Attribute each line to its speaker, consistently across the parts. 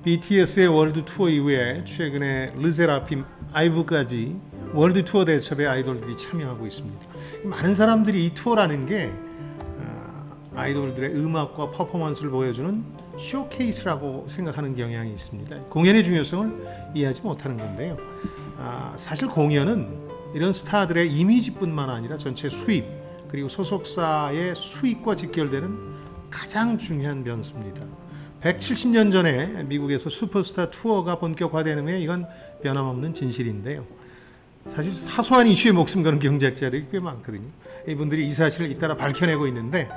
Speaker 1: BTS의 월드 투어 이후에 최근에 르세라핌 아이브까지 월드 투어 대첩에 아이돌들이 참여하고 있습니다. 많은 사람들이 이 투어라는 게 아이돌들의 음악과 퍼포먼스를 보여주는 쇼케이스라고 생각하는 경향이 있습니다. 공연의 중요성을 이해하지 못하는 건데요. 사실 공연은 이런 스타들의 이미지뿐만 아니라 전체 수입 그리고 소속사의 수익과 직결되는 가장 중요한 변수입니다. 170년 전에 미국에서 슈퍼스타 투어가 본격화되는 후에 이건 변함없는 진실인데요. 사실 사소한 이슈에 목숨 거는 경제학자들이 꽤 많거든요. 이분들이 이 사실을 잇따라 밝혀내고 있는데,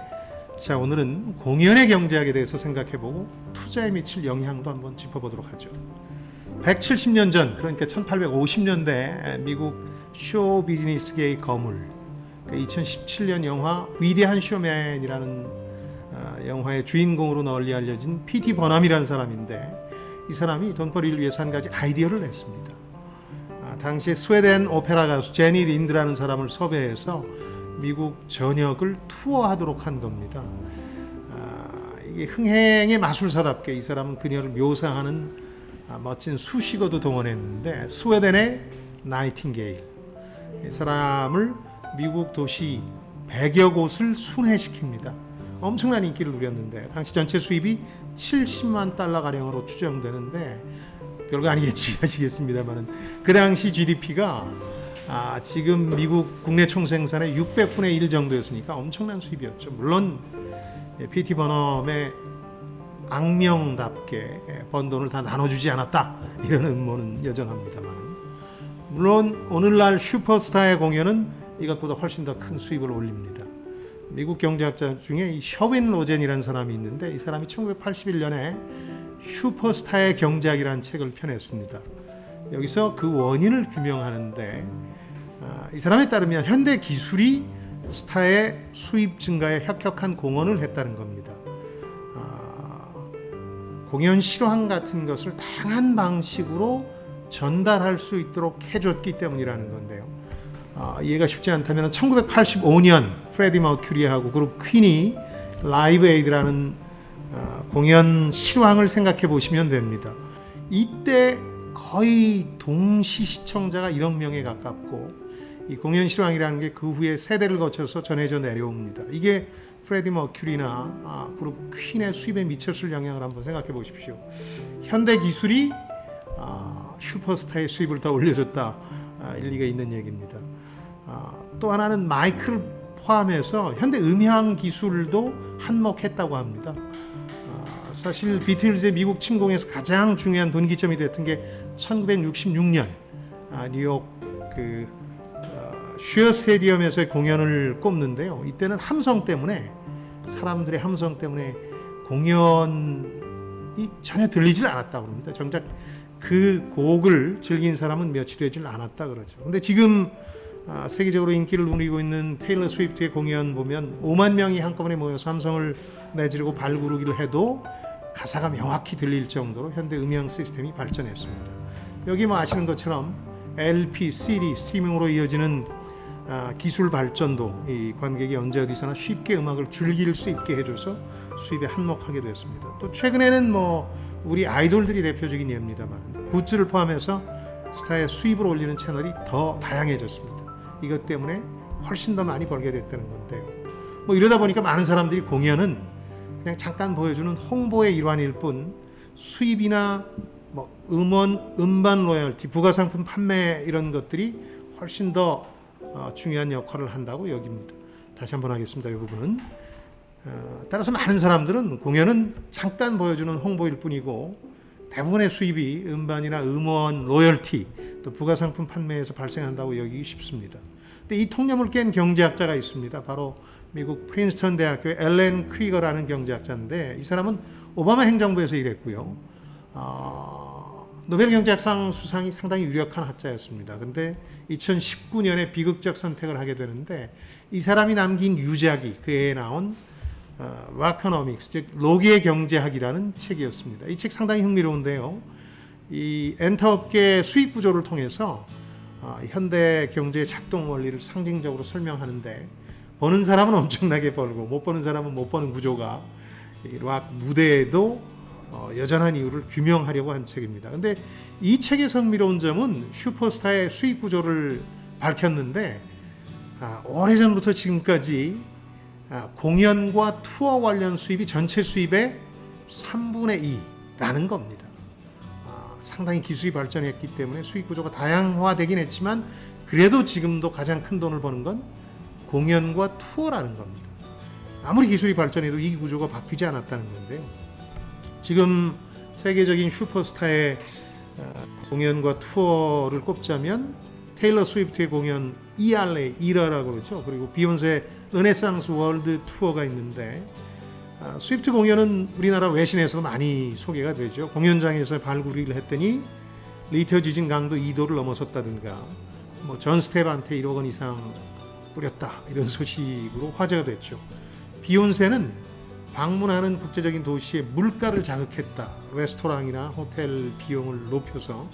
Speaker 1: 자, 오늘은 공연의 경제학에 대해서 생각해보고 투자에 미칠 영향도 한번 짚어보도록 하죠. 170년 전, 그러니까 1850년대 미국 쇼 비즈니스계의 거물, 2017년 영화 위대한 쇼맨이라는 영화의 주인공으로 널리 알려진 P.T. 버남이라는 사람인데, 이 사람이 돈벌이를 위해서 한 가지 아이디어를 냈습니다. 당시 스웨덴 오페라 가수 제니 린드라는 사람을 섭외해서 미국 전역을 투어하도록 한 겁니다. 이게 흥행의 마술사답게 이 사람은 그녀를 묘사하는 멋진 수식어도 동원했는데, 스웨덴의 나이팅게일, 이 사람을 미국 도시 100여 곳을 순회시킵니다. 엄청난 인기를 누렸는데 당시 전체 수입이 70만 달러 가량으로 추정되는데, 별거 아니겠지 하시겠습니다만은 그 당시 GDP가 지금 미국 국내 총생산의 600분의 1 정도였으니까 엄청난 수입이었죠. 물론 P.T. 버넘의 악명답게 번 돈을 다 나눠주지 않았다, 이런 음모는 여전합니다만, 물론 오늘날 슈퍼스타의 공연은 이것보다 훨씬 더 큰 수입을 올립니다. 미국 경제학자 중에 이 셔윈 로젠이라는 사람이 있는데, 이 사람이 1981년에 슈퍼스타의 경제학이라는 책을 펴냈습니다. 여기서 그 원인을 규명하는데, 이 사람에 따르면 현대 기술이 스타의 수입 증가에 혁혁한 공헌을 했다는 겁니다. 공연 실황 같은 것을 다양한 방식으로 전달할 수 있도록 해줬기 때문이라는 건데요. 이해가 쉽지 않다면 1985년 프레디 머큐리하고 그룹 퀸이 라이브 에이드라는 공연 실황을 생각해 보시면 됩니다. 이때 거의 동시 시청자가 1억 명에 가깝고, 이 공연 실황이라는 게 그 후에 세대를 거쳐서 전해져 내려옵니다. 이게 프레디 머큐리나 그룹 퀸의 수입에 미쳤을 영향을 한번 생각해 보십시오. 현대 기술이 슈퍼스타의 수입을 더 올려줬다, 일리가 있는 얘기입니다. 또 하나는 마이크를 포함해서 현대 음향 기술도 한몫했다고 합니다. 사실 비틀즈의 미국 침공에서 가장 중요한 분기점이 됐던 게 1966년 뉴욕 슈어 스테디움에서의 공연을 꼽는데요. 이때는 함성 때문에, 사람들의 함성 때문에 공연이 전혀 들리질 않았다고 합니다. 정작 그 곡을 즐긴 사람은 며칠 되질 않았다 그러죠. 근데 지금 세계적으로 인기를 누리고 있는 테일러 스위프트의 공연 보면 5만 명이 한꺼번에 모여서 함성을 내지르고 발구르기를 해도 가사가 명확히 들릴 정도로 현대 음향 시스템이 발전했습니다. 여기 아시는 것처럼 LP, CD, 스트리밍으로 이어지는 기술 발전도 이 관객이 언제 어디서나 쉽게 음악을 즐길 수 있게 해줘서 수입에 한몫하게 됐습니다. 또 최근에는 우리 아이돌들이 대표적인 예입니다만, 굿즈를 포함해서 스타의 수입을 올리는 채널이 더 다양해졌습니다. 이것 때문에 훨씬 더 많이 벌게 됐다는 건데요. 이러다 보니까 많은 사람들이 공연은 그냥 잠깐 보여주는 홍보의 일환일 뿐, 수입이나 음원, 음반 로열티, 부가상품 판매 이런 것들이 훨씬 더 중요한 역할을 한다고 여깁니다. 다시 한번 하겠습니다. 이 부분은 따라서 많은 사람들은 공연은 잠깐 보여주는 홍보일 뿐이고, 대부분의 수입이 음반이나 음원 로열티, 또 부가상품 판매에서 발생한다고 여기기 쉽습니다. 근데 이 통념을 깬 경제학자가 있습니다. 바로 미국 프린스턴 대학교의 앨런 크리거라는 경제학자인데, 이 사람은 오바마 행정부에서 일했고요. 노벨 경제학상 수상이 상당히 유력한 학자였습니다. 근데 2019년에 비극적 선택을 하게 되는데, 이 사람이 남긴 유작이 그에 나온 와커노믹스, 즉 로기의 경제학이라는 책이었습니다. 이 책 상당히 흥미로운데요. 이 엔터업계 수익 구조를 통해서 현대 경제의 작동 원리를 상징적으로 설명하는데, 버는 사람은 엄청나게 벌고 못 버는 사람은 못 버는 구조가 락 무대에도 여전한 이유를 규명하려고 한 책입니다. 근데 이 책의 흥미로운 점은 슈퍼스타의 수익 구조를 밝혔는데 오래전부터 지금까지 공연과 투어 관련 수입이 전체 수입의 3분의 2라는 겁니다. 상당히 기술이 발전했기 때문에 수익 구조가 다양화되긴 했지만 그래도 지금도 가장 큰 돈을 버는 건 공연과 투어라는 겁니다. 아무리 기술이 발전해도 이 구조가 바뀌지 않았다는 건데요. 지금 세계적인 슈퍼스타의 공연과 투어를 꼽자면 테일러 스위프트의 공연 ERA라고 그러죠. 그리고 비욘세 르네상스 월드 투어가 있는데 스위프트 공연은 우리나라 외신에서도 많이 소개가 되죠. 공연장에서 발굴을 했더니 리터 지진 강도 2도를 넘어섰다든가 전 스텝한테 1억 원 이상 뿌렸다 이런 소식으로 화제가 됐죠. 비욘세는 방문하는 국제적인 도시의 물가를 자극했다. 레스토랑이나 호텔 비용을 높여서.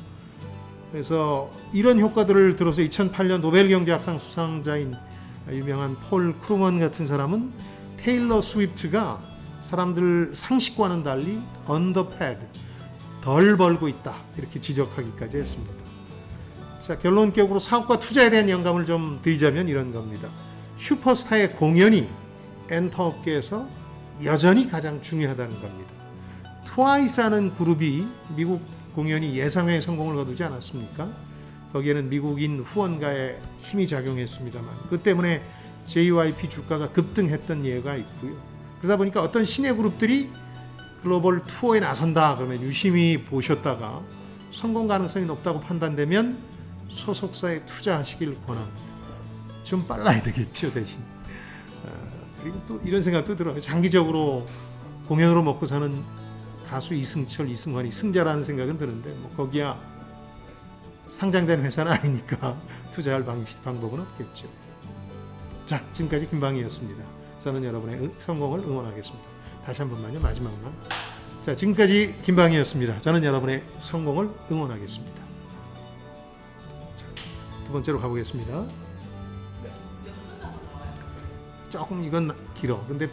Speaker 1: 그래서 이런 효과들을 들어서 2008년 노벨 경제학상 수상자인 유명한 폴 크루먼 같은 사람은 테일러 스위프트가 사람들 상식과는 달리 언더패드, 덜 벌고 있다 이렇게 지적하기까지 했습니다. 자, 결론적으로 사업과 투자에 대한 영감을 좀 드리자면 이런 겁니다. 슈퍼스타의 공연이 엔터업계에서 여전히 가장 중요하다는 겁니다. 트와이스라는 그룹이 미국 공연이 예상외의 성공을 거두지 않았습니까? 거기에는 미국인 후원가의 힘이 작용했습니다만 그 때문에 JYP 주가가 급등했던 예가 있고요. 그러다 보니까 어떤 신예 그룹들이 글로벌 투어에 나선다 그러면 유심히 보셨다가 성공 가능성이 높다고 판단되면 소속사에 투자하시길 권합니다. 좀 빨라야 되겠죠 대신. 그리고 또 이런 생각도 들어요. 장기적으로 공연으로 먹고 사는 가수 이승철, 이승환이 승자라는 생각은 드는데 거기야 상장된 회사는 아니니까 투자할 방법은 없겠죠. 자, 지금까지 김방희였습니다. 저는 여러분의 성공을 응원하겠습니다. 다시 한 번만요, 마지막만. 자, 지금까지 김방희였습니다. 저는 여러분의 성공을 응원하겠습니다. 자, 두 번째로 가보겠습니다. 조금 이건 길어. 근데